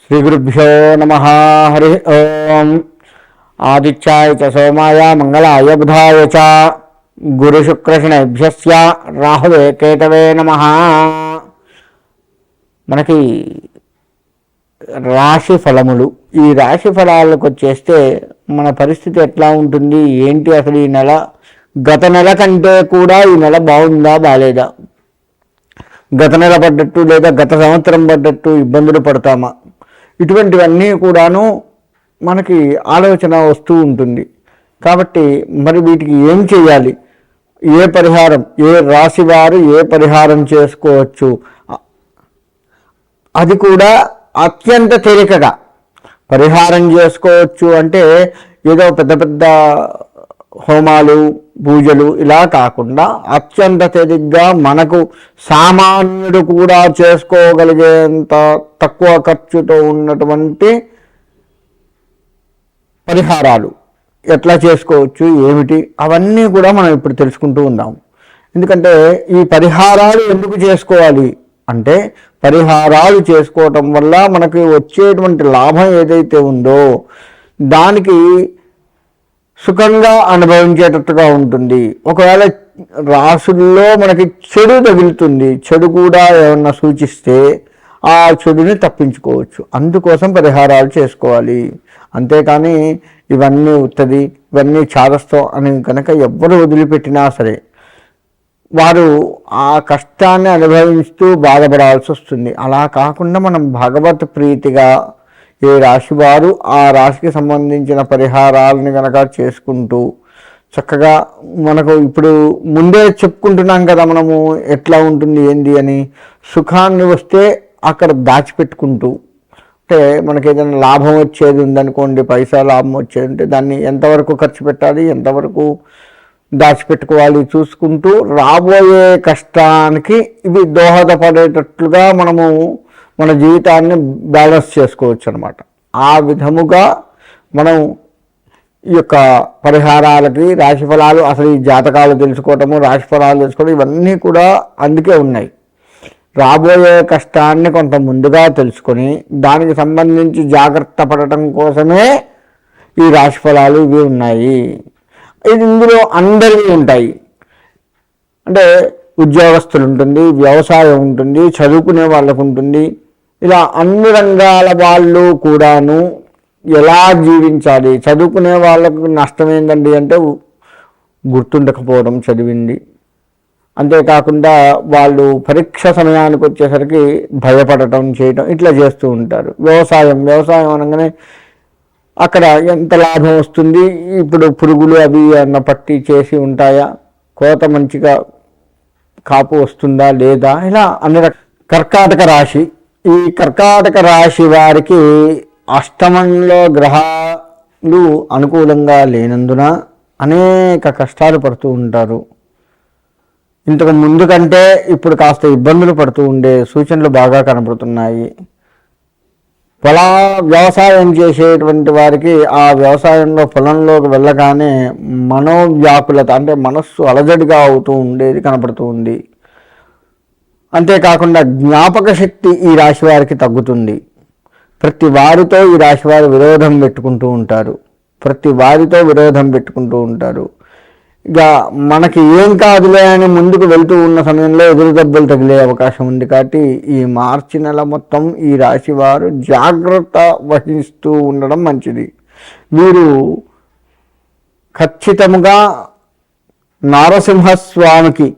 శ్రీగురుభ్యో నమ. హరి ఓం. ఆదిత్యాయ చ సోమాయ మంగళాయ బుధాయ చ గురుశుక్రశనైభ్యస్య రాహువే కేతవే నమ. మనకి రాశి ఫలములు, ఈ రాశి ఫలాలకు వచ్చేస్తే మన పరిస్థితి ఎట్లా ఉంటుంది ఏంటి, అసలు ఈ నెల గత నెల కంటే కూడా ఈ నెల బాగుందా బాలేదా, గత నెల పడ్డట్టు లేదా గత సంవత్సరం పడ్డట్టు ఇబ్బందులు పడతామా, ఇటువంటివన్నీ కూడాను మనకి ఆలోచన వస్తూ ఉంటుంది. కాబట్టి మరి వీటికి ఏం చేయాలి, ఏ పరిహారం, ఏ రాశి వారు ఏ పరిహారం చేసుకోవచ్చు, అది కూడా అత్యంత తేలికగా పరిహారం చేసుకోవచ్చు. అంటే ఏదో పెద్ద పెద్ద హోమాలు పూజలు ఇలా కాకుండా అత్యంత తేలిగ్గా మనకు సామాన్యుడు కూడా చేసుకోగలిగేంత తక్కువ ఖర్చుతో ఉన్నటువంటి పరిహారాలు ఎట్లా చేసుకోవచ్చు ఏమిటి, అవన్నీ కూడా మనం ఇప్పుడు తెలుసుకుంటూ ఉన్నాం. ఎందుకంటే ఈ పరిహారాలు ఎందుకు చేసుకోవాలి అంటే, పరిహారాలు చేసుకోవటం వల్ల మనకి వచ్చేటువంటి లాభం ఏదైతే ఉందో దానికి సుఖంగా అనుభవించేటట్టుగా ఉంటుంది. ఒకవేళ రాసుల్లో మనకి చెడు తగులుతుంది, చెడు కూడా ఏమన్నా సూచిస్తే ఆ చెడుని తప్పించుకోవచ్చు. అందుకోసం పరిహారాలు చేసుకోవాలి. అంతేకాని ఇవన్నీ ఉత్తది, ఇవన్నీ చాదస్తం అని కనుక ఎవ్వరు వదిలిపెట్టినా సరే వారు ఆ కష్టాన్ని అనుభవిస్తూ బాధపడాల్సి వస్తుంది. అలా కాకుండా మనం భగవత్ ప్రీతిగా ఏ రాశి వారు ఆ రాశికి సంబంధించిన పరిహారాలను కనుక చేసుకుంటూ చక్కగా, మనకు ఇప్పుడు ముందే చెప్పుకుంటున్నాం కదా మనము ఎట్లా ఉంటుంది ఏంది అని, సుఖాన్ని వస్తే అక్కడ దాచిపెట్టుకుంటూ, అంటే మనకి ఏదైనా లాభం వచ్చేది ఉందనుకోండి, పైసా లాభం వచ్చేది ఉంటే దాన్ని ఎంతవరకు ఖర్చు పెట్టాలి, ఎంతవరకు దాచిపెట్టుకోవాలి చూసుకుంటూ రాబోయే కష్టానికి ఇవి దోహదపడేటట్లుగా మనము మన జీవితాన్ని బ్యాలెన్స్ చేసుకోవచ్చు అన్నమాట. ఆ విధముగా మనం ఈ యొక్క పరిహారాలకి, రాశి ఫలాలు, అసలు ఈ జాతకాలు తెలుసుకోవటము, రాశి ఫలాలు తెలుసుకోవడం, ఇవన్నీ కూడా అందుకే ఉన్నాయి. రాబోయే కష్టాన్ని కొంత ముందుగా తెలుసుకొని దానికి సంబంధించి జాగ్రత్త పడటం కోసమే ఈ రాశి ఫలాలు ఇవి ఉన్నాయి. ఇది ఇందులో అందరివి ఉంటాయి. అంటే ఉద్యోగస్తులు ఉంటుంది, వ్యవసాయం ఉంటుంది, చదువుకునే వాళ్ళకు ఉంటుంది. ఇలా అన్ని రంగాల వాళ్ళు కూడాను ఎలా జీవించాలి, చదువుకునే వాళ్ళకు నష్టం ఏంటండి అంటే గుర్తుండకపోవడం చదివింది. అంతేకాకుండా వాళ్ళు పరీక్ష సమయానికి వచ్చేసరికి భయపడటం చేయటం ఇట్లా చేస్తూ ఉంటారు. వ్యవసాయం అనగానే అక్కడ ఎంత లాభం వస్తుంది, ఇప్పుడు పురుగులు అవి అన్న పట్టి చేసి ఉంటాయా, కోత మంచిగా కాపు వస్తుందా లేదా, ఇలా అన్ని కర్కాటక రాశి, ఈ కర్కాటక రాశి వారికి అష్టమంలో గ్రహాలు అనుకూలంగా లేనందున అనేక కష్టాలు పడుతూ ఉంటారు. ఇంతకు ముందు కంటే ఇప్పుడు కాస్త ఇబ్బందులు పడుతూ ఉండే సూచనలు బాగా కనబడుతున్నాయి. వ్యవసాయం చేసేటువంటి వారికి ఆ వ్యవసాయంలో పొలంలోకి వెళ్ళగానే మనోవ్యాకులత, అంటే మనస్సు అలజడిగా అవుతూ ఉండేది కనపడుతూ ఉంది. అంతేకాకుండా జ్ఞాపక శక్తి ఈ రాశి వారికి తగ్గుతుంది. ప్రతి వారితో ఈ రాశి వారు విరోధం పెట్టుకుంటూ ఉంటారు. ఇక మనకి ఏం కాదులే అని ముందుకు వెళ్తూ ఉన్న సమయంలో ఎదురు దెబ్బలు తగిలే అవకాశం ఉంది. కాబట్టి ఈ మార్చి నెల మొత్తం ఈ రాశి వారు జాగ్రత్త వహిస్తూ ఉండడం మంచిది. మీరు ఖచ్చితంగా నారసింహస్వామికి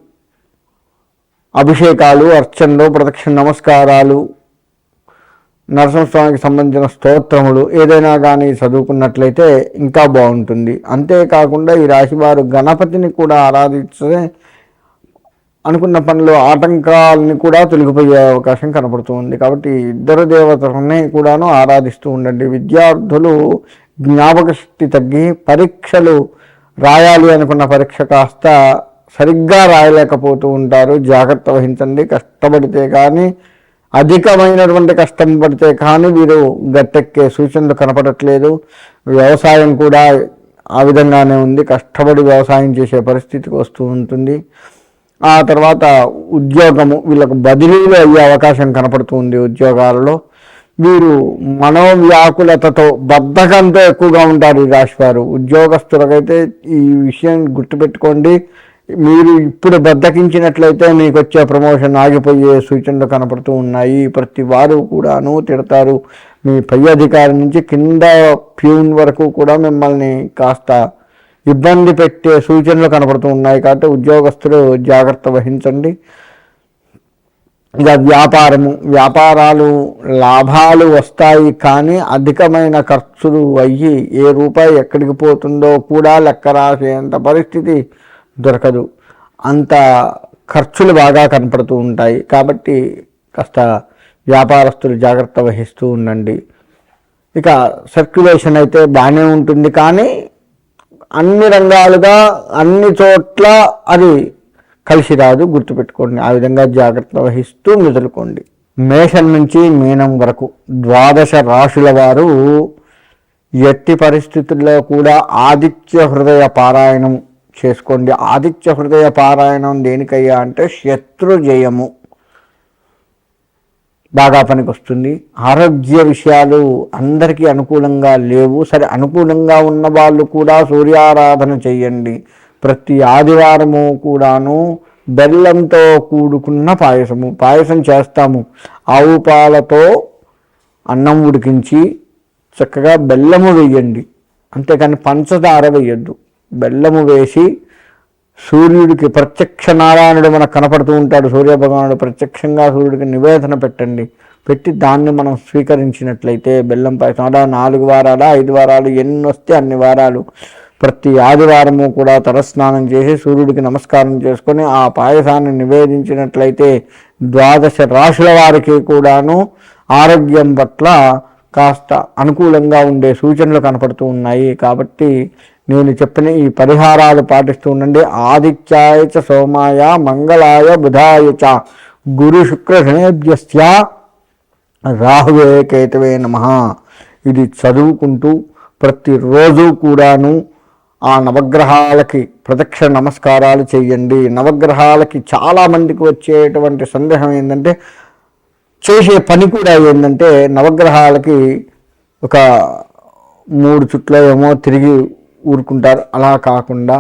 అభిషేకాలు, అర్చనలు, ప్రదక్షిణ నమస్కారాలు, నరసింహస్వామికి సంబంధించిన స్తోత్రములు ఏదైనా కానీ చదువుకున్నట్లయితే ఇంకా బాగుంటుంది. అంతేకాకుండా ఈ రాశివారు గణపతిని కూడా ఆరాధిస్తే అనుకున్న పనులు ఆటంకాలని కూడా తొలగిపోయే అవకాశం కనపడుతుంది. కాబట్టి ఇద్దరు దేవతలని కూడాను ఆరాధిస్తూ ఉండండి. విద్యార్థులు జ్ఞాపక శక్తి తగ్గి పరీక్షలు రాయాలి అనుకున్న పరీక్ష కాస్త సరిగ్గా రాయలేకపోతూ ఉంటారు. జాగ్రత్త వహించండి. కష్టపడితే కానీ, అధికమైనటువంటి కష్టం పడితే కానీ వీరు గట్టెక్కే సూచనలు కనపడట్లేదు. వ్యవసాయం కూడా ఆ విధంగానే ఉంది. కష్టపడి వ్యవసాయం చేసే పరిస్థితికి వస్తూ ఉంటుంది. ఆ తర్వాత ఉద్యోగము, వీళ్ళకు బదిలీలు అయ్యే అవకాశం కనపడుతుంది. ఉద్యోగాలలో వీరు మనోవ్యాకులతతో బద్ధకంతో ఎక్కువగా ఉంటారు ఈ రాశి వారు. ఉద్యోగస్తులకైతే ఈ విషయం గుర్తుపెట్టుకోండి. మీరు ఇప్పుడు బద్దకించినట్లయితే మీకు వచ్చే ప్రమోషన్ ఆగిపోయే సూచనలు కనపడుతూ ఉన్నాయి. ప్రతి వారు కూడాను తిడతారు. మీ పై అధికారి నుంచి కింద ప్యూన్ వరకు కూడా మిమ్మల్ని కాస్త ఇబ్బంది పెట్టే సూచనలు కనపడుతూ ఉన్నాయి. కాబట్టి ఉద్యోగస్తులు జాగ్రత్త వహించండి. ఇక వ్యాపారాలు లాభాలు వస్తాయి, కానీ అధికమైన ఖర్చులు అయ్యి ఏ రూపాయి ఎక్కడికి పోతుందో కూడా లెక్క రాసేంత పరిస్థితి దొరకదు. అంత ఖర్చులు బాగా కనపడుతూ ఉంటాయి. కాబట్టి కాస్త వ్యాపారస్తులు జాగ్రత్త వహిస్తూ ఉండండి. ఇక సర్క్యులేషన్ అయితే బాగానే ఉంటుంది, కానీ అన్ని రంగాలుగా అన్ని చోట్ల అది కలిసి రాదు, గుర్తుపెట్టుకోండి. ఆ విధంగా జాగ్రత్త వహిస్తూ మెదులుకోండి. మేషం నుంచి మీనం వరకు 12 రాశుల వారు ఎట్టి పరిస్థితుల్లో కూడా ఆదిత్య హృదయ పారాయణం చేసుకోండి. ఆదిత్య హృదయ పారాయణం దేనికయ్యా అంటే శత్రు జయము బాగా పనికొస్తుంది. ఆరోగ్య విషయాలు అందరికీ అనుకూలంగా లేవు. సరే, అనుకూలంగా ఉన్న వాళ్ళు కూడా సూర్యారాధన చేయండి. ప్రతి ఆదివారము కూడాను బెల్లంతో కూడుకున్న పాయసం చేస్తాము. ఆవు పాలతో అన్నం ఉడికించి చక్కగా బెల్లము వేయండి, అంతేకాని పంచదార వేయద్దు. బెల్లము వేసి సూర్యుడికి ప్రత్యక్ష నారాయణుడు మనకు కనపడుతూ ఉంటాడు. సూర్యభగవానుడు ప్రత్యక్షంగా సూర్యుడికి నివేదన పెట్టండి. పెట్టి దాన్ని మనం స్వీకరించినట్లయితే బెల్లం పాయసం అలా 4 వారాలు 5 వారాలు ఎన్ని వస్తే అన్ని వారాలు ప్రతి ఆదివారము కూడా తలస్నానం చేసి సూర్యుడికి నమస్కారం చేసుకొని ఆ పాయసాన్ని నివేదించినట్లయితే 12 రాశుల వారికి కూడాను ఆరోగ్యం పట్ల కాస్త అనుకూలంగా ఉండే సూచనలు కనపడుతూ ఉన్నాయి. కాబట్టి నేను చెప్పిన ఈ పరిహారాలు పాటిస్తూ ఉండండి. ఆదిత్యాయ చ సోమాయ మంగళాయ బుధాయ చ గురు శుక్ర శనేభ్యస్య రాహువే కేతవే నమః. ఇది చదువుకుంటూ ప్రతిరోజు కూడాను ఆ నవగ్రహాలకి ప్రదక్షిణ నమస్కారాలు చేయండి. నవగ్రహాలకి చాలామందికి వచ్చేటువంటి సందేహం ఏంటంటే, చేసే పని కూడా ఏంటంటే, నవగ్రహాలకి ఒక 3 చుట్లు ఏమో తిరిగి ఊరుకుంటారు. అలా కాకుండా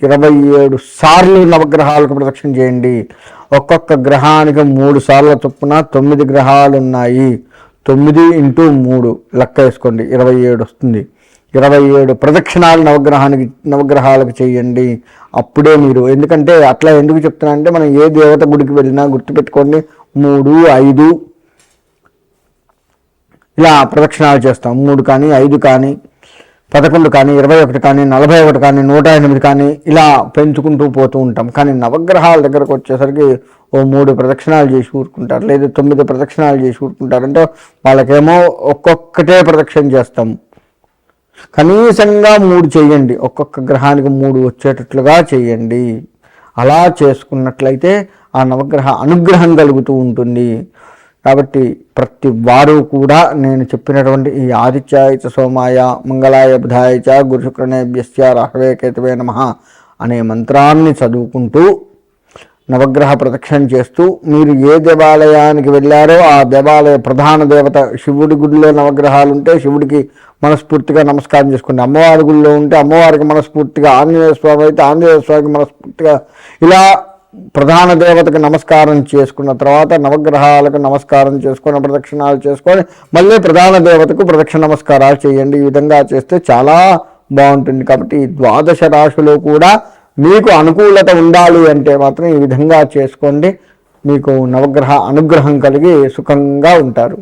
27 సార్లు నవగ్రహాలకు ప్రదక్షిణ చేయండి. ఒక్కొక్క గ్రహానికి 3 సార్ల చొప్పున 9 గ్రహాలు ఉన్నాయి. 9 × 3 లెక్క వేసుకోండి, 27 వస్తుంది. 27 ప్రదక్షిణాలు నవగ్రహాలకు చేయండి. అప్పుడే మీరు, ఎందుకంటే అట్లా ఎందుకు చెప్తున్నా అంటే, మనం ఏ దేవత గుడికి వెళ్ళినా గుర్తుపెట్టుకోండి, 3, 5 ఇలా ప్రదక్షిణాలు చేస్తాం. 3 కానీ 5 కానీ 11 కానీ 21 కానీ 41 కానీ 108 కానీ ఇలా పెంచుకుంటూ పోతూ ఉంటాం. కానీ నవగ్రహాల దగ్గరకు వచ్చేసరికి ఓ 3 ప్రదక్షిణాలు చేసి ఊరుకుంటారు, లేదా 9 ప్రదక్షిణాలు చేసి ఊరుకుంటారు. అంటే వాళ్ళకేమో ఒక్కొక్కటే ప్రదక్షిణ చేస్తాము. కనీసంగా 3 చేయండి. ఒక్కొక్క గ్రహానికి 3 వచ్చేటట్లుగా చేయండి. అలా చేసుకున్నట్లయితే ఆ నవగ్రహ అనుగ్రహం కలుగుతూ ఉంటుంది. కాబట్టి ప్రతి వారు కూడా నేను చెప్పినటువంటి ఈ ఆదిత్యాయ చ సోమాయ మంగళాయ బుధాయ చ గురు శుక్రనేభ్యస్య రాహవే కేతవే నమః అనే మంత్రాన్ని చదువుకుంటూ నవగ్రహ ప్రదక్షిణ చేస్తూ, మీరు ఏ దేవాలయానికి వెళ్ళారో ఆ దేవాలయ ప్రధాన దేవత, శివుడి గుడిలో నవగ్రహాలు ఉంటే శివుడికి మనస్ఫూర్తిగా నమస్కారం చేసుకోండి. అమ్మవారి గుడిలో ఉంటే అమ్మవారికి మనస్ఫూర్తిగా, ఆంజనేయ స్వామి అయితే ఆంజనేయ స్వామికి మనస్ఫూర్తిగా, ఇలా ప్రధాన దేవతకు నమస్కారం చేసుకున్న తర్వాత నవగ్రహాలకు నమస్కారం చేసుకొని ప్రదక్షిణాలు చేసుకొని మళ్ళీ ప్రధాన దేవతకు ప్రదక్షిణ నమస్కారాలు చేయండి. ఈ విధంగా చేస్తే చాలా బాగుంటుంది. కాబట్టి 12 రాశులు కూడా మీకు అనుకూలత ఉండాలి అంటే మాత్రం ఈ విధంగా చేసుకోండి. మీకు నవగ్రహ అనుగ్రహం కలిగి సుఖంగా ఉంటారు.